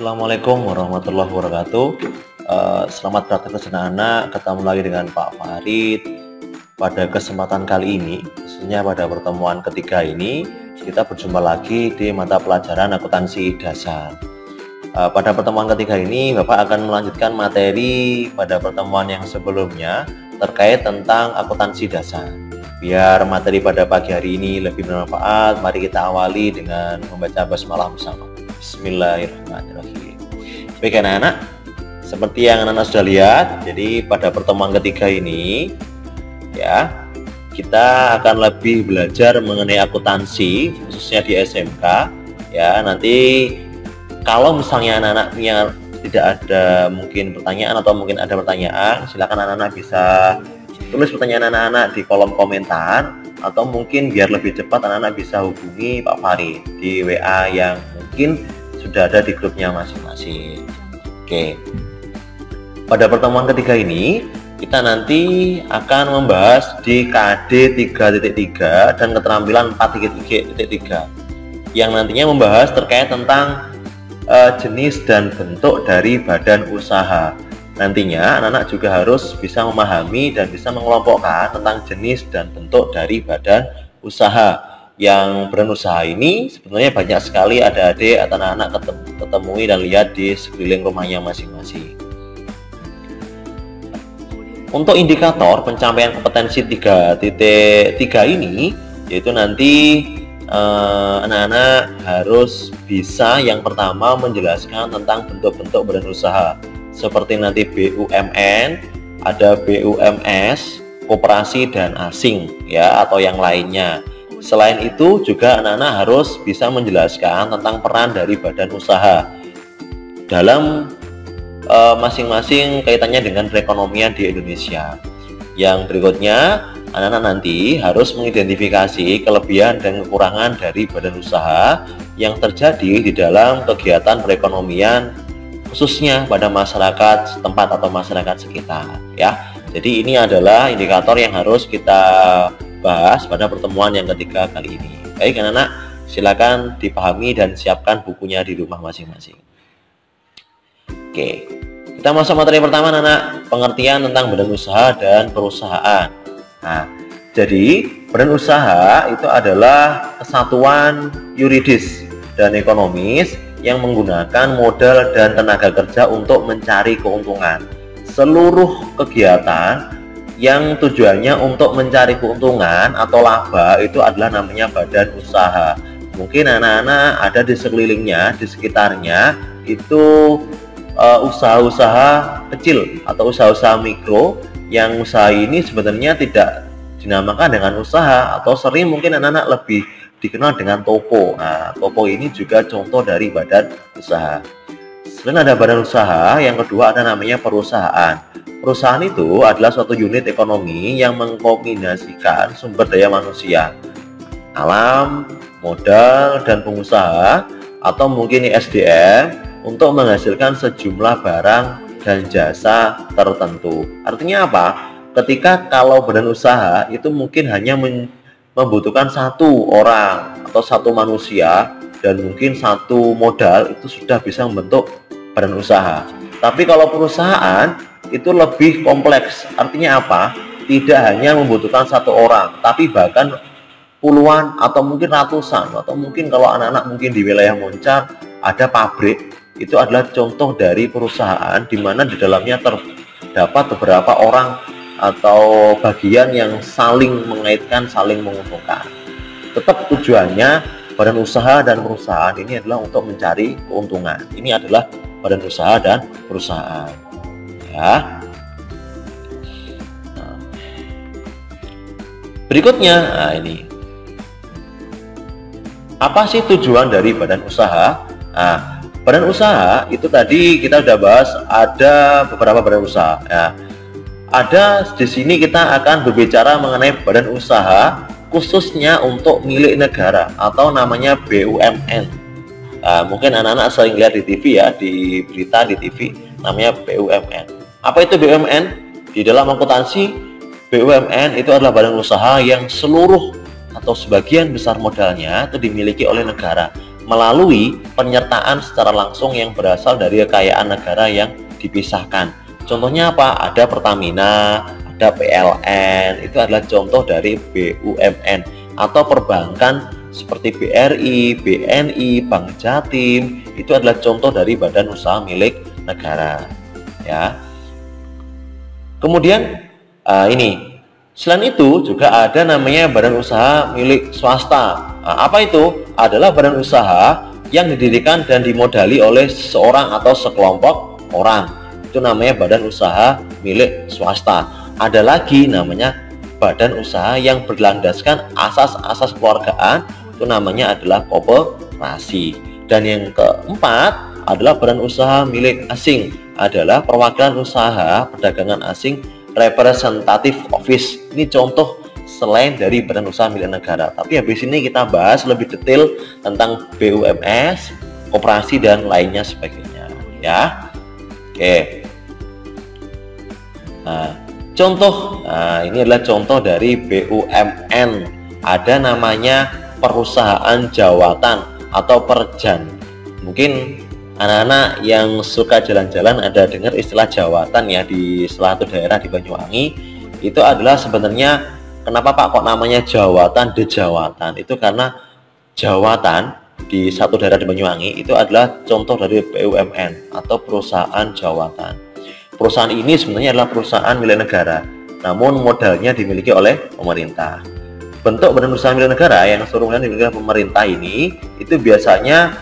Assalamualaikum warahmatullahi wabarakatuh. Selamat beraktivitas anak-anak. Ketemu lagi dengan Pak Farid. Pada kesempatan kali ini, khususnya pada pertemuan ketiga ini, kita berjumpa lagi di mata pelajaran akuntansi dasar. Pada pertemuan ketiga ini, Bapak akan melanjutkan materi pada pertemuan yang sebelumnya terkait tentang akuntansi dasar. Biar materi pada pagi hari ini lebih bermanfaat, mari kita awali dengan membaca basmalah bersama. Bismillahirrahmanirrahim. Baik anak-anak, seperti yang anak-anak sudah lihat, jadi pada pertemuan ketiga ini ya, kita akan lebih belajar mengenai akuntansi khususnya di SMK ya. Nanti kalau misalnya anak-anaknya tidak ada mungkin pertanyaan atau mungkin ada pertanyaan, silakan anak-anak bisa tulis pertanyaan anak-anak di kolom komentar, atau mungkin biar lebih cepat anak-anak bisa hubungi Pak Farid di WA yang mungkin sudah ada di grupnya masing-masing. Oke. Pada pertemuan ketiga ini kita nanti akan membahas di KD 3.3 dan keterampilan 4.3 yang nantinya membahas terkait tentang jenis dan bentuk dari badan usaha. Nantinya anak-anak juga harus bisa memahami dan bisa mengelompokkan tentang jenis dan bentuk dari badan usaha. Yang badan usaha ini sebenarnya banyak sekali adik-adik atau anak-anak ketemui dan lihat di sekeliling rumahnya masing-masing. Untuk indikator pencapaian kompetensi 3.3 ini, yaitu nanti anak-anak harus bisa yang pertama menjelaskan tentang bentuk-bentuk badan usaha. Seperti nanti BUMN, ada BUMS, koperasi dan asing ya, atau yang lainnya. Selain itu juga anak-anak harus bisa menjelaskan tentang peran dari badan usaha dalam masing-masing kaitannya dengan perekonomian di Indonesia. Yang berikutnya, anak-anak nanti harus mengidentifikasi kelebihan dan kekurangan dari badan usaha yang terjadi di dalam kegiatan perekonomian khususnya pada masyarakat setempat atau masyarakat sekitar ya. Jadi ini adalah indikator yang harus kita bahas pada pertemuan yang ketiga kali ini. Baik anak-anak, silakan dipahami dan siapkan bukunya di rumah masing-masing. Oke, kita masuk materi pertama anak-anak, pengertian tentang badan usaha dan perusahaan. Nah, jadi badan usaha itu adalah kesatuan yuridis dan ekonomis yang menggunakan modal dan tenaga kerja untuk mencari keuntungan. Seluruh kegiatan yang tujuannya untuk mencari keuntungan atau laba itu adalah namanya badan usaha. Mungkin anak-anak ada di sekelilingnya, di sekitarnya itu usaha-usaha kecil atau usaha-usaha mikro, yang usaha ini sebenarnya tidak dinamakan dengan usaha, atau sering mungkin anak-anak lebih dikenal dengan toko. Nah, toko ini juga contoh dari badan usaha. Selain ada badan usaha, yang kedua ada namanya perusahaan. Perusahaan itu adalah suatu unit ekonomi yang mengkombinasikan sumber daya manusia, alam, modal, dan pengusaha atau mungkin SDM untuk menghasilkan sejumlah barang dan jasa tertentu. Artinya apa? Ketika kalau badan usaha itu mungkin hanya membutuhkan satu orang atau satu manusia dan mungkin satu modal, itu sudah bisa membentuk badan usaha. Tapi kalau perusahaan itu lebih kompleks. Artinya apa? Tidak hanya membutuhkan satu orang, tapi bahkan puluhan atau mungkin ratusan, atau mungkin kalau anak-anak mungkin di wilayah Moncar ada pabrik. Itu adalah contoh dari perusahaan di mana di dalamnya terdapat beberapa orang atau bagian yang saling mengaitkan, saling menguntungkan. Tetap tujuannya badan usaha dan perusahaan ini adalah untuk mencari keuntungan. Ini adalah badan usaha dan perusahaan ya. Nah, berikutnya, nah ini apa sih tujuan dari badan usaha? Nah, badan usaha itu tadi kita sudah bahas, ada beberapa badan usaha ya. Ada di sini kita akan berbicara mengenai badan usaha khususnya untuk milik negara atau namanya BUMN. Nah, mungkin anak-anak sering lihat di TV ya, di berita di TV, namanya BUMN. Apa itu BUMN? Di dalam akuntansi, BUMN itu adalah badan usaha yang seluruh atau sebagian besar modalnya itu dimiliki oleh negara. melalui penyertaan secara langsung yang berasal dari kekayaan negara yang dipisahkan. Contohnya apa? Ada Pertamina, ada PLN, itu adalah contoh dari BUMN. Atau perbankan seperti BRI, BNI, Bank Jatim, itu adalah contoh dari badan usaha milik negara, ya. Kemudian ini, selain itu juga ada namanya badan usaha milik swasta. Apa itu? Adalah badan usaha yang didirikan dan dimodali oleh seseorang atau sekelompok orang. Itu namanya badan usaha milik swasta. Ada lagi namanya badan usaha yang berlandaskan asas-asas keluargaan, itu namanya adalah koperasi. Dan yang keempat adalah badan usaha milik asing, adalah perwakilan usaha perdagangan asing representative office. Ini contoh selain dari badan usaha milik negara. Tapi habis ini kita bahas lebih detail tentang BUMS, koperasi dan lainnya sebagainya, ya. Oke. Nah, contoh, ini adalah contoh dari BUMN. Ada namanya perusahaan jawatan atau perjan. Mungkin anak-anak yang suka jalan-jalan ada dengar istilah jawatan ya di salah satu daerah di Banyuwangi. Itu adalah sebenarnya kenapa Pak kok namanya jawatan dejawatan? Itu karena jawatan di satu daerah di Banyuwangi itu adalah contoh dari BUMN atau perusahaan jawatan. Perusahaan ini sebenarnya adalah perusahaan milik negara, namun modalnya dimiliki oleh pemerintah. Bentuk badan usaha milik negara yang seluruhnya dimiliki oleh pemerintah ini itu biasanya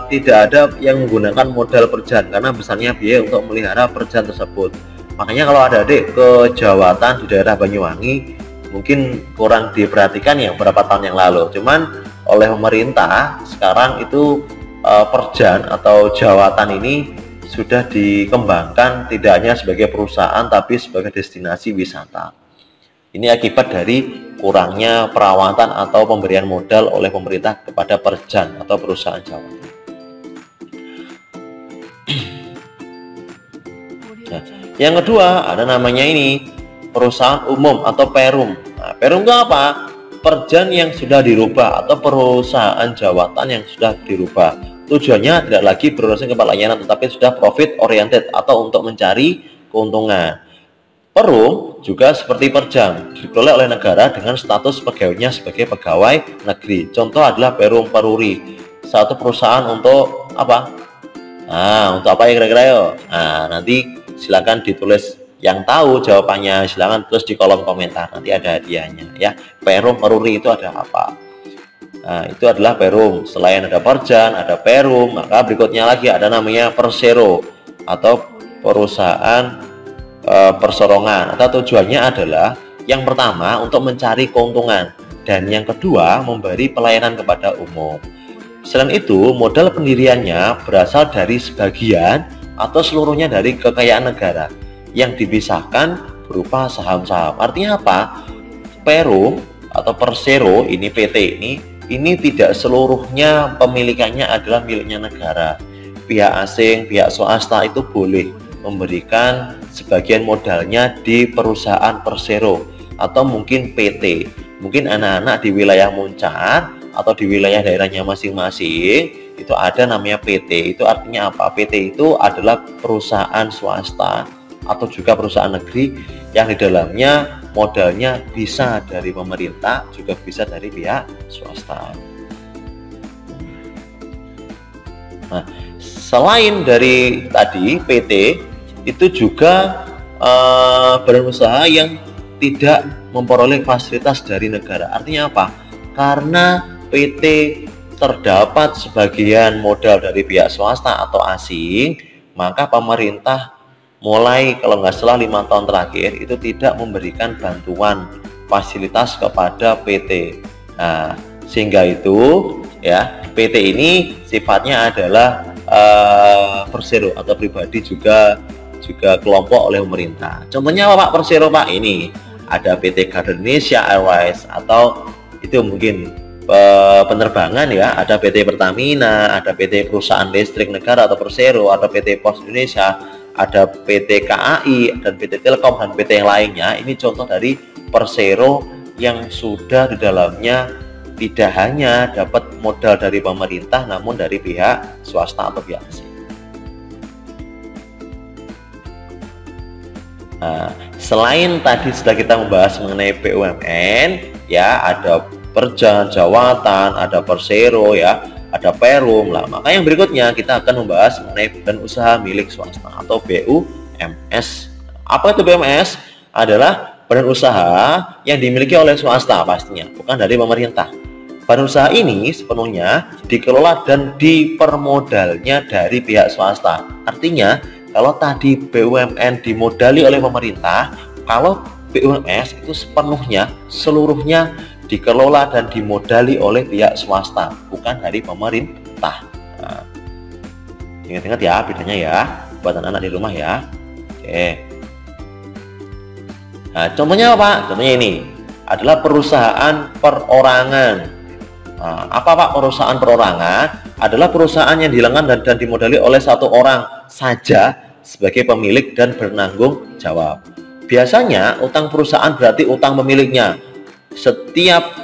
tidak ada yang menggunakan modal perjan karena besarnya biaya untuk memelihara perjan tersebut. Makanya kalau ada adik ke jawatan di daerah Banyuwangi mungkin kurang diperhatikan ya beberapa tahun yang lalu. Cuman oleh pemerintah sekarang itu perjan atau jawatan ini sudah dikembangkan tidak hanya sebagai perusahaan tapi sebagai destinasi wisata. Ini akibat dari kurangnya perawatan atau pemberian modal oleh pemerintah kepada perjan atau perusahaan jawatan. Nah, yang kedua ada namanya ini perusahaan umum atau perum. Nah, perum itu apa? Perjan yang sudah dirubah atau perusahaan jawatan yang sudah dirubah. Tujuannya tidak lagi berurusan kepada layanan tetapi sudah profit oriented atau untuk mencari keuntungan. Perum juga seperti perjam dikelola oleh negara dengan status pegawainya sebagai pegawai negeri. Contoh adalah Perum Peruri, satu perusahaan untuk apa? Untuk apa ya kira-kira yo? Nanti silakan ditulis yang tahu jawabannya, silakan tulis di kolom komentar, nanti ada hadiahnya ya. Perum Peruri itu ada apa? Itu adalah perum. Selain ada perjan, ada perum, maka berikutnya lagi ada namanya persero atau perusahaan perserongan. Atau tujuannya adalah yang pertama untuk mencari keuntungan dan yang kedua memberi pelayanan kepada umum. Selain itu, modal pendiriannya berasal dari sebagian atau seluruhnya dari kekayaan negara yang dipisahkan berupa saham-saham. Artinya apa? Perum atau persero ini PT ini tidak seluruhnya pemilikannya adalah miliknya negara. Pihak asing, pihak swasta itu boleh memberikan sebagian modalnya di perusahaan persero atau mungkin PT. Mungkin anak-anak di wilayah Muncar atau di wilayah daerahnya masing-masing itu ada namanya PT. Itu artinya apa? PT itu adalah perusahaan swasta atau juga perusahaan negeri yang di dalamnya modalnya bisa dari pemerintah juga bisa dari pihak swasta. Nah, selain dari tadi PT itu juga badan usaha yang tidak memperoleh fasilitas dari negara. Artinya apa? Karena PT terdapat sebagian modal dari pihak swasta atau asing, maka pemerintah mulai kalau nggak salah 5 tahun terakhir itu tidak memberikan bantuan fasilitas kepada PT. Nah, sehingga itu ya PT ini sifatnya adalah persero atau pribadi juga kelompok oleh pemerintah. Contohnya apa Pak persero Pak? Ini ada PT Garuda Indonesia Airways atau itu mungkin penerbangan ya, ada PT Pertamina, ada PT Perusahaan Listrik Negara atau Persero, ada PT Pos Indonesia, ada PT KAI, dan PT Telkom, dan PT yang lainnya. Ini contoh dari persero yang sudah di dalamnya tidak hanya dapat modal dari pemerintah, namun dari pihak swasta atau pihak asing. Nah, selain tadi sudah kita membahas mengenai BUMN, ya ada Perjawatan, ada Persero, ya ada Perum lah. Maka yang berikutnya kita akan membahas mengenai badan usaha milik swasta atau BUMS. Apa itu BUMS? Adalah badan usaha yang dimiliki oleh swasta pastinya, bukan dari pemerintah. Badan usaha ini sepenuhnya dikelola dan dipermodalnya dari pihak swasta. Artinya, kalau tadi BUMN dimodali oleh pemerintah, kalau BUMS itu seluruhnya dikelola dan dimodali oleh pihak swasta, bukan dari pemerintah. Nah, ingat-ingat ya bedanya ya, buat anak-anak di rumah ya. Oke. Nah, contohnya apa? Contohnya ini adalah perusahaan perorangan. Nah, apa Pak perusahaan perorangan? Adalah perusahaan yang dilakukan dan dimodali oleh satu orang saja sebagai pemilik dan bertanggung jawab. Biasanya utang perusahaan berarti utang pemiliknya. Setiap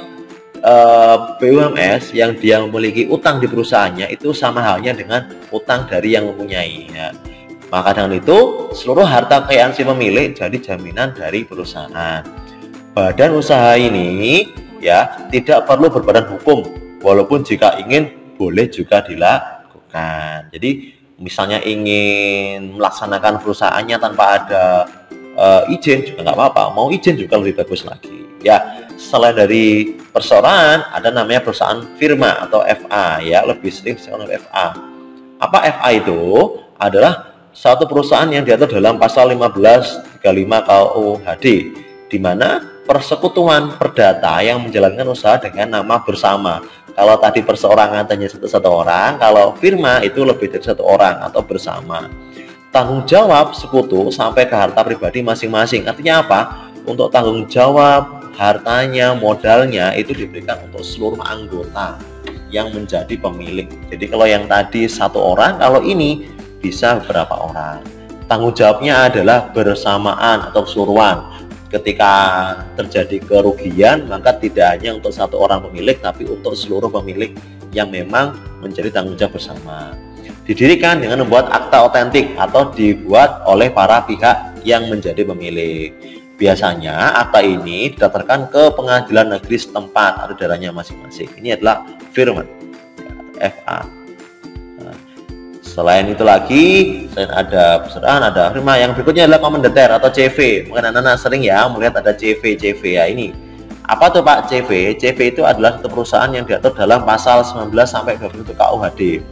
BUMS yang dia memiliki utang di perusahaannya itu sama halnya dengan utang dari yang mempunyai. Ya. Maka dengan itu seluruh harta kekayaan si pemilik jadi jaminan dari perusahaan. Badan usaha ini ya tidak perlu berbadan hukum, walaupun jika ingin boleh juga dilakukan. Jadi misalnya ingin melaksanakan perusahaannya tanpa ada izin juga nggak apa-apa, mau izin juga lebih bagus lagi. Ya, selain dari perseorangan ada namanya perusahaan firma atau FA, ya lebih sering disebut FA. Apa FA itu? Adalah satu perusahaan yang diatur dalam pasal 1535 KUHD, di mana persekutuan perdata yang menjalankan usaha dengan nama bersama. Kalau tadi perseorangan hanya satu orang, kalau firma itu lebih dari satu orang atau bersama. Tanggung jawab sekutu sampai ke harta pribadi masing-masing. Artinya apa? Untuk tanggung jawab hartanya, modalnya itu diberikan untuk seluruh anggota yang menjadi pemilik. Jadi kalau yang tadi satu orang, kalau ini bisa beberapa orang. Tanggung jawabnya adalah bersamaan atau keseluruhan. Ketika terjadi kerugian, maka tidak hanya untuk satu orang pemilik, tapi untuk seluruh pemilik yang memang menjadi tanggung jawab bersama. Didirikan dengan membuat akta otentik atau dibuat oleh para pihak yang menjadi pemilik. Biasanya akta ini didaftarkan ke pengadilan negeri setempat atau daerahnya masing-masing. Ini adalah firman, FA. Nah, selain itu lagi, selain ada persaudaraan, ada firma. Yang berikutnya adalah komandater atau CV. Mungkin anak-anak sering ya melihat ada CV ya ini. Apa tuh Pak CV? CV itu adalah satu perusahaan yang diatur dalam pasal 19 sampai 21 KUHD.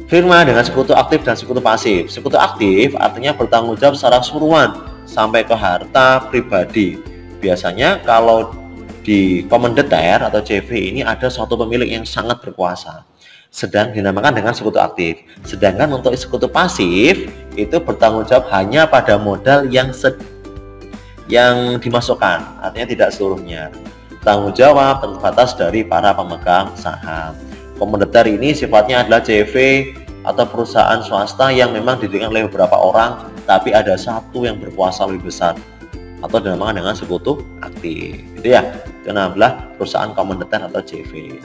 Firma dengan sekutu aktif dan sekutu pasif. Sekutu aktif artinya bertanggung jawab secara keseluruhan sampai ke harta pribadi. Biasanya kalau di komandater atau CV ini ada suatu pemilik yang sangat berkuasa, sedang dinamakan dengan sekutu aktif. Sedangkan untuk sekutu pasif itu bertanggung jawab hanya pada modal yang dimasukkan, artinya tidak seluruhnya. Tanggung jawab terbatas dari para pemegang saham. Komandater ini sifatnya adalah CV atau perusahaan swasta yang memang didirikan oleh beberapa orang, tapi ada satu yang berkuasa lebih besar atau dinamakan dengan sekutu aktif. Itu ya, itu adalah perusahaan komandater atau CV.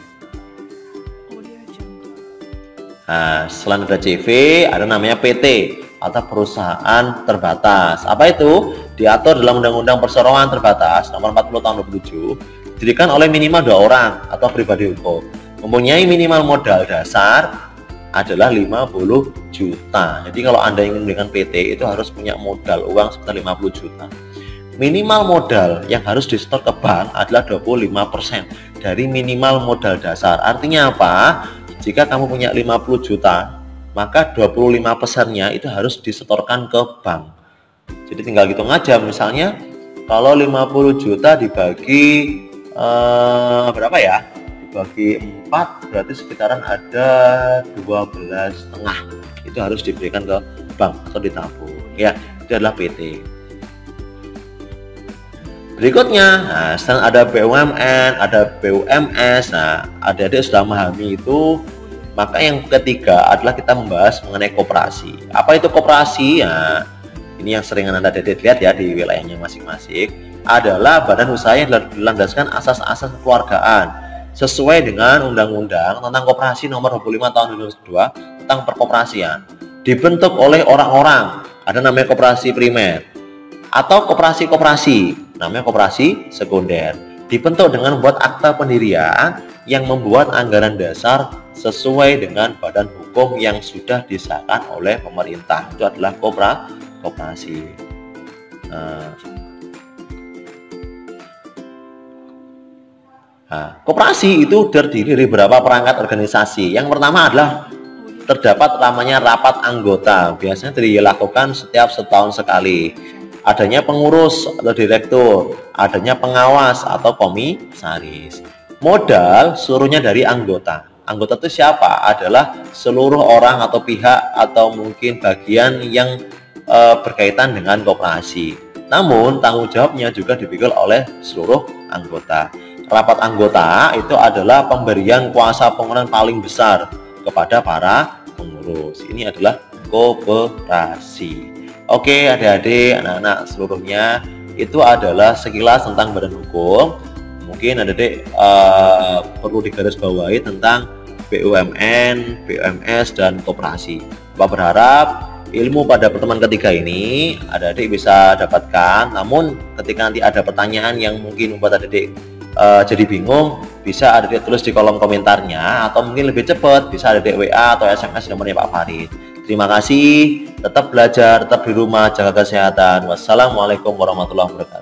Nah, selain ada CV, ada namanya PT atau perusahaan terbatas. Apa itu? Diatur dalam Undang-Undang Perseroan Terbatas Nomor 40 Tahun 2007, didirikan oleh minimal 2 orang atau pribadi hukum. Mempunyai minimal modal dasar adalah 50 juta. Jadi kalau Anda ingin mendirikan PT itu harus punya modal uang sekitar 50 juta. Minimal modal yang harus disetor ke bank adalah 25% dari minimal modal dasar. Artinya apa? Jika kamu punya 50 juta, maka 25%-nya itu harus disetorkan ke bank. Jadi tinggal hitung aja, misalnya kalau 50 juta dibagi berapa ya? Dibagi 4 berarti sekitaran ada 12,5. Itu harus diberikan ke bank atau ditabung. Ya, itu adalah PT. Berikutnya, nah, sekarang ada BUMN, ada BUMS. Nah, adik-adik sudah memahami itu. Maka yang ketiga adalah kita membahas mengenai koperasi. Apa itu koperasi? Nah, ini yang sering Anda lihat ya di wilayahnya masing-masing. Adalah badan usaha yang dilandaskan asas-asas kekeluargaan sesuai dengan Undang-Undang tentang Koperasi Nomor 25 Tahun 2002 tentang perkoperasian. Dibentuk oleh orang-orang, ada namanya koperasi primer, atau koperasi-koperasi, namanya koperasi sekunder. Dibentuk dengan membuat akta pendirian yang membuat anggaran dasar sesuai dengan badan hukum yang sudah disahkan oleh pemerintah. Itu adalah koperasi. Nah, koperasi itu terdiri dari beberapa perangkat organisasi. Yang pertama adalah terdapat namanya rapat anggota, biasanya dilakukan setiap setahun sekali. Adanya pengurus atau direktur, adanya pengawas atau komisaris. Modal seluruhnya dari anggota. Anggota itu siapa? Adalah seluruh orang atau pihak atau mungkin bagian yang berkaitan dengan koperasi. Namun tanggung jawabnya juga dipikul oleh seluruh anggota. Rapat anggota itu adalah pemberian kuasa penggunaan paling besar kepada para pengurus. Ini adalah koperasi. Oke adik-adik, anak-anak seluruhnya, itu adalah sekilas tentang badan hukum. Mungkin adik-adik perlu digarisbawahi tentang BUMN, BUMS, dan koperasi. Bapak berharap ilmu pada pertemuan ketiga ini adik-adik bisa dapatkan. Namun ketika nanti ada pertanyaan yang mungkin membuat adik-adik jadi bingung, bisa adik-adik tulis di kolom komentarnya, atau mungkin lebih cepat bisa adik-adik WA atau SMS nomornya Pak Farid. Terima kasih, tetap belajar, tetap di rumah, jaga kesehatan. Wassalamualaikum warahmatullahi wabarakatuh.